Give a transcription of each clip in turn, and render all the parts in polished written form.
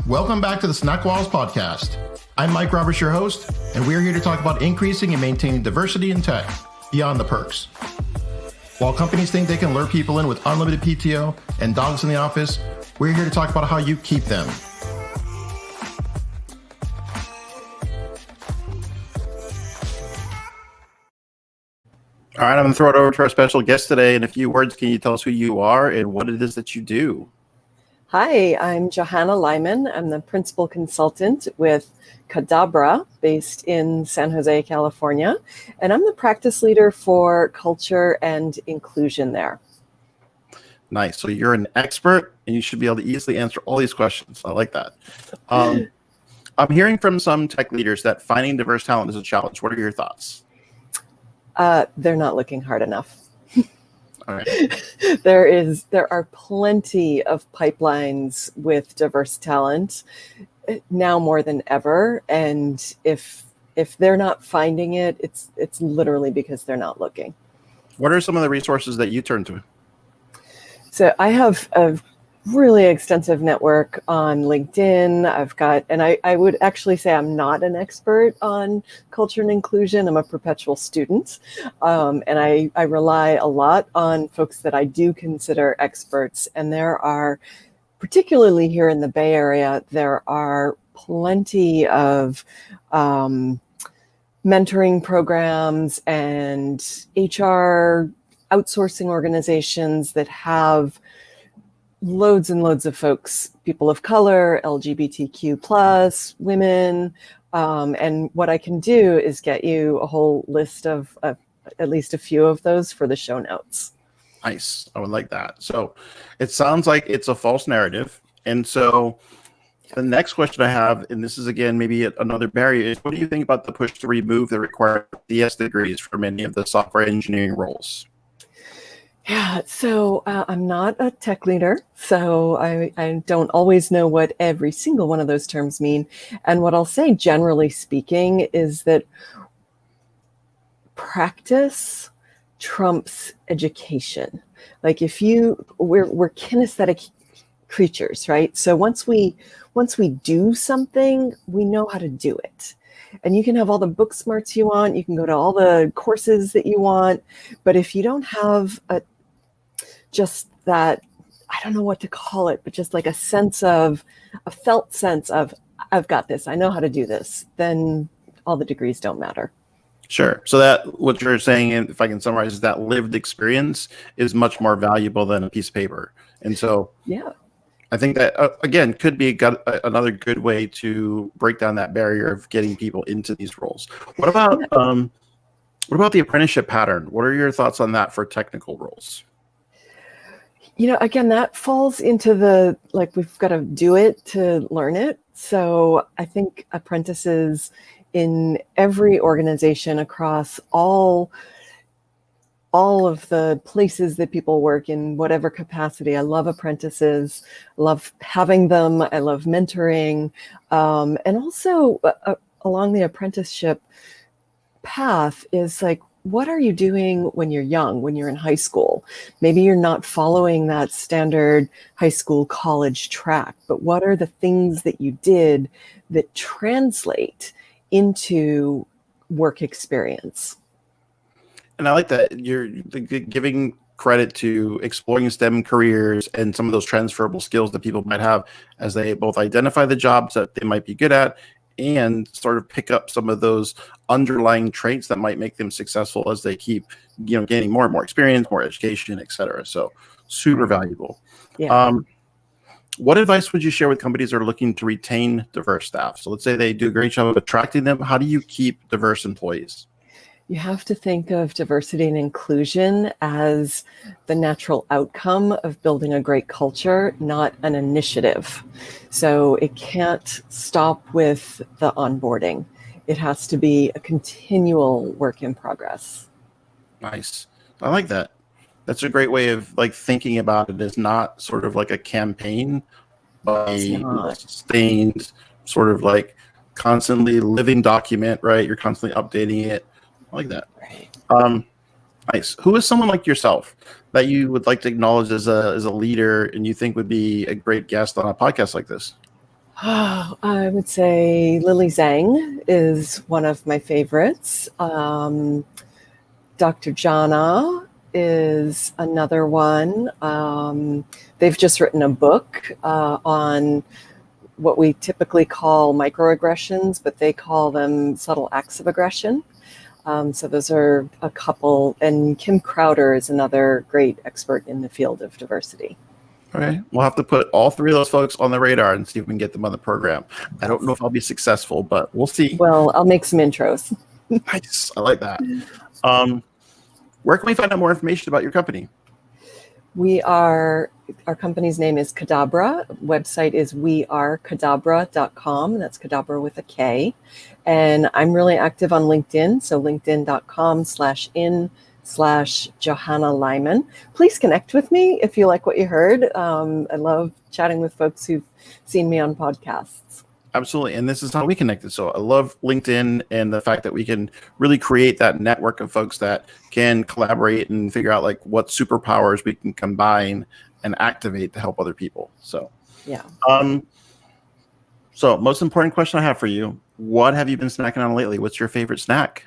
Welcome back to the SnackWalls podcast. I'm Mike Roberts, your host, and we're here to talk about increasing and maintaining diversity in tech beyond the perks. While companies think they can lure people in with unlimited PTO and dogs in the office, we're here to talk about how you keep them. All right, I'm going to throw it over to our special guest today. In a few words, can you tell us who you are and what it is that you do? Hi, I'm Johanna Lyman. I'm the principal consultant with Kadabra, based in San Jose, California, and I'm the practice leader for culture and inclusion there. Nice. So you're an expert, and you should be able to easily answer all these questions. I like that. I'm hearing from some tech leaders that finding diverse talent is a challenge. What are your thoughts? They're not looking hard enough. Okay. There are plenty of pipelines with diverse talent now more than ever, and if they're not finding it, it's literally because they're not looking. What are some of the resources that you turn to? So I have a really extensive network on LinkedIn. I would actually say I'm not an expert on culture and inclusion. I'm a perpetual student. And I rely a lot on folks that I do consider experts. And there are, particularly here in the Bay Area, there are plenty of mentoring programs and HR outsourcing organizations that have loads and loads of folks, people of color, LGBTQ plus, women. And what I can do is get you a whole list of at least a few of those for the show notes. Nice. I would like that. So it sounds like it's a false narrative. And so the next question I have, and this is again, maybe another barrier, is what do you think about the push to remove the required CS degrees for many of the software engineering roles? Yeah, so I'm not a tech leader, so I don't always know what every single one of those terms mean. And what I'll say, generally speaking, is that practice trumps education. Like we're kinesthetic creatures, right? So once we do something, we know how to do it. And you can have all the book smarts you want, you can go to all the courses that you want, but if you don't have just that, I don't know what to call it, but just like a felt sense of, I've got this, I know how to do this, then all the degrees don't matter. Sure. So that what you're saying, if I can summarize, is that lived experience is much more valuable than a piece of paper. And so yeah, I think that, again, could be another good way to break down that barrier of getting people into these roles. What about the apprenticeship pattern? What are your thoughts on that for technical roles? Again, that falls into we've got to do it to learn it. So I think apprentices in every organization across all of the places that people work in whatever capacity. I love apprentices, love having them. I love mentoring. And also along the apprenticeship path is like, what are you doing when you're young, when you're in high school? Maybe you're not following that standard high school, college track, but what are the things that you did that translate into work experience? And I like that you're giving credit to exploring STEM careers and some of those transferable skills that people might have as they both identify the jobs that they might be good at and sort of pick up some of those underlying traits that might make them successful as they keep, gaining more and more experience, more education, et cetera. So super valuable. Yeah. What advice would you share with companies that are looking to retain diverse staff? So let's say they do a great job of attracting them. How do you keep diverse employees? You have to think of diversity and inclusion as the natural outcome of building a great culture, not an initiative. So it can't stop with the onboarding. It has to be a continual work in progress. Nice. I like that. That's a great way of thinking about it as not sort of like a campaign, but a sustained sort of constantly living document, right? You're constantly updating it. I like that. Right. Nice. Who is someone like yourself that you would like to acknowledge as a leader and you think would be a great guest on a podcast like this? I would say Lily Zhang is one of my favorites. Dr. Jana is another one. They've just written a book on what we typically call microaggressions, but they call them subtle acts of aggression. So those are a couple. And Kim Crowder is another great expert in the field of diversity. All right. We'll have to put all three of those folks on the radar and see if we can get them on the program. I don't know if I'll be successful, but we'll see. Well, I'll make some intros. Nice. I like that. Where can we find out more information about your company? Our company's name is Kadabra. Website is wearekadabra.com. That's Kadabra with a K. And I'm really active on LinkedIn. So linkedin.com/in/Johanna Lyman. Please connect with me if you like what you heard. I love chatting with folks who've seen me on podcasts. Absolutely. And this is how we connected. So I love LinkedIn and the fact that we can really create that network of folks that can collaborate and figure out like what superpowers we can combine and activate to help other people. So, yeah. So most important question I have for you, what have you been snacking on lately? What's your favorite snack?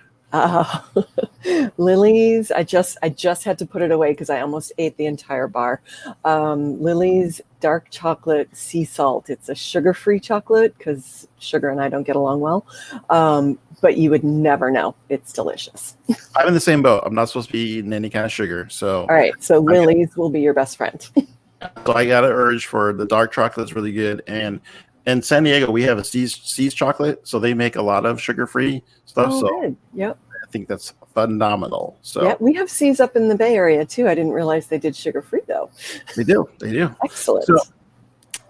Lily's. I just had to put it away because I almost ate the entire bar. Lily's dark chocolate sea salt. It's a sugar-free chocolate because sugar and I don't get along well. But you would never know. It's delicious. I'm in the same boat. I'm not supposed to be eating any kind of sugar. So all right. So Lily's will be your best friend. So I got an urge for the dark chocolate. It's really good. And in San Diego, we have a See's chocolate, so they make a lot of sugar-free stuff. Oh, so good. Yep. I think that's phenomenal. So yeah, we have See's up in the Bay Area too. I didn't realize they did sugar-free though. They do. Excellent. So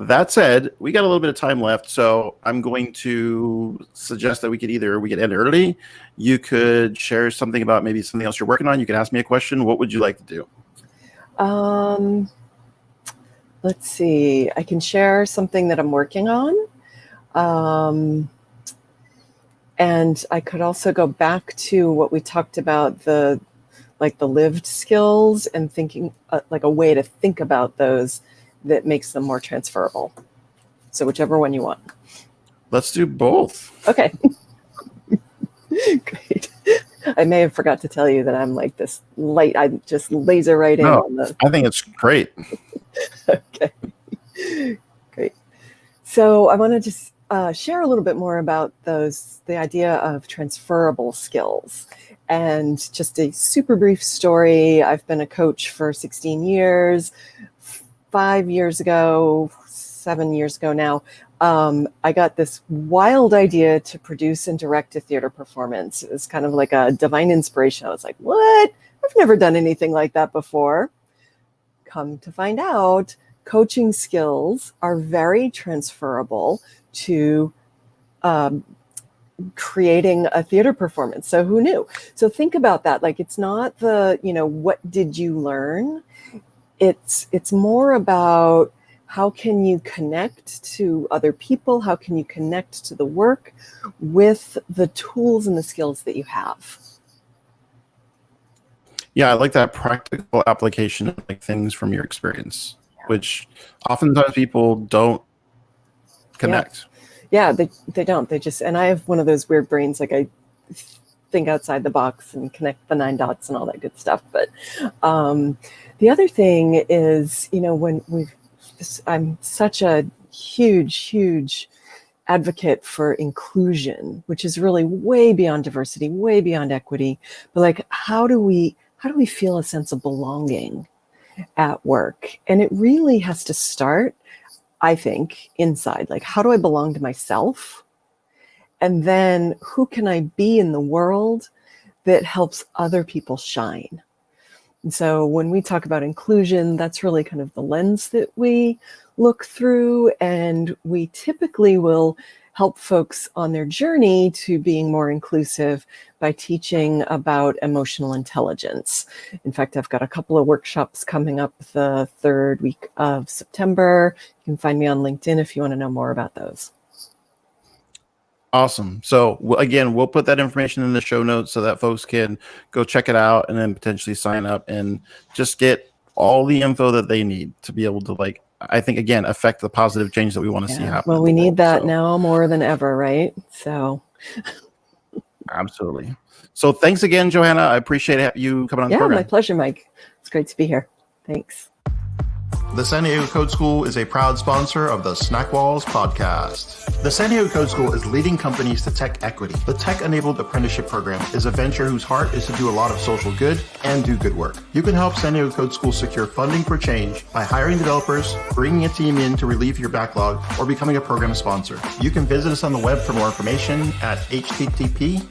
that said, we got a little bit of time left, so I'm going to suggest that we could end early. You could share something about maybe something else you're working on. You could ask me a question. What would you like to do? Let's see. I can share something that I'm working on. And I could also go back to what we talked about, the lived skills and thinking like a way to think about those that makes them more transferable. So whichever one you want. Let's do both. Okay. Great. I may have forgot to tell you that I'm like this light. I just laser right in on the. I think it's great. Okay. Great. So I want to just share a little bit more about the idea of transferable skills. And just a super brief story. I've been a coach for 16 years. 7 years ago now, I got this wild idea to produce and direct a theater performance. It was kind of like a divine inspiration. I was like, what? I've never done anything like that before. Come to find out, coaching skills are very transferable to creating a theater performance. So who knew? So think about that. Like, it's not what did you learn? It's more about how can you connect to other people? How can you connect to the work with the tools and the skills that you have? Yeah, I like that practical application of like things from your experience, which oftentimes people don't connect. Yeah, they don't. They just, and I have one of those weird brains, like I think outside the box and connect the 9 dots and all that good stuff. But the other thing is, I'm such a huge advocate for inclusion, which is really way beyond diversity, way beyond equity. But like, how do we feel a sense of belonging at work? And it really has to start, I think, inside. Like, how do I belong to myself? And then who can I be in the world that helps other people shine? And so when we talk about inclusion, that's really kind of the lens that we look through. And we typically will help folks on their journey to being more inclusive by teaching about emotional intelligence. In fact, I've got a couple of workshops coming up the 3rd week of September. You can find me on LinkedIn if you want to know more about those. Awesome. So again, we'll put that information in the show notes so that folks can go check it out and then potentially sign up and just get all the info that they need to be able to like I think, again, affect the positive change that we want to see happen. Well, we need that now more than ever, right? So absolutely. So thanks again, Johanna. I appreciate you coming on the program. My pleasure, Mike. It's great to be here. Thanks. The San Diego Code School is a proud sponsor of the SnackWalls podcast. The San Diego Code School is leading companies to tech equity. The tech-enabled apprenticeship program is a venture whose heart is to do a lot of social good and do good work. You can help San Diego Code School secure funding for change by hiring developers, bringing a team in to relieve your backlog, or becoming a program sponsor. You can visit us on the web for more information at http://stcs